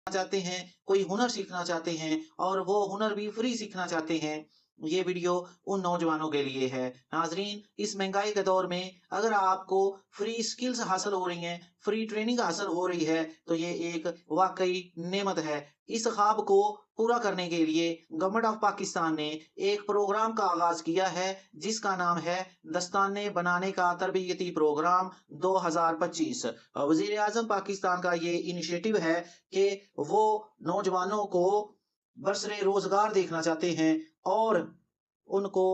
चाहते हैं, कोई हुनर सीखना चाहते हैं और वो हुनर भी फ्री सीखना चाहते हैं, ये वीडियो उन नौजवानों के लिए है। नाज़रीन, इस महंगाई के दौर में अगर आपको फ्री स्किल्स हासिल हो रही हैं, फ्री ट्रेनिंग हासिल हो रही है, तो ये एक वाक़ई नेमत है। इस ख़्वाब को पूरा करने के लिए गवर्नमेंट ऑफ पाकिस्तान ने एक प्रोग्राम का आगाज़ किया है, जिसका नाम है दस्ताने बनाने का तरबियती प्रोग्राम 2025। वज़ीर-ए-आज़म पाकिस्तान का ये इनिशिएटिव है कि वो नौजवानों को बरसरे रोज़गार देखना चाहते हैं और उनको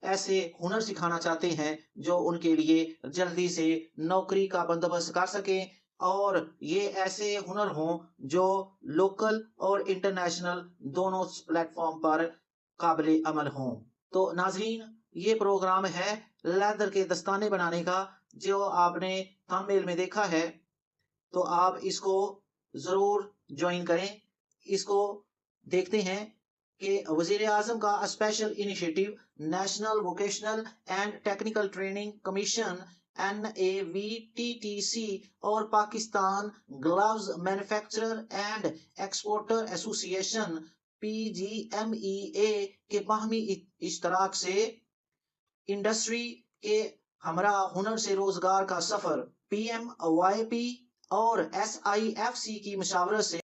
ऐसे हुनर सिखाना चाहते हैं जो उनके लिए जल्दी से नौकरी का बंदोबस्त कर सकें और ये ऐसे हुनर हों जो लोकल और इंटरनेशनल दोनों प्लेटफॉर्म पर काबिल अमल हों। तो नाज़रीन, ये प्रोग्राम है लेदर के दस्ताने बनाने का, जो आपने थंबनेल में देखा है, तो आप इसको ज़रूर जॉइन करें। इसको देखते हैं कि वज़ीर-ए-आज़म का special initiative national vocational and technical training commission NAVTTC और Pakistan gloves manufacturer and exporter association PGMEA के बाहमी इश्तराक से इंडस्ट्री के हमरा हुनर से रोजगार का सफर PMYP और SIFC की मशावरत से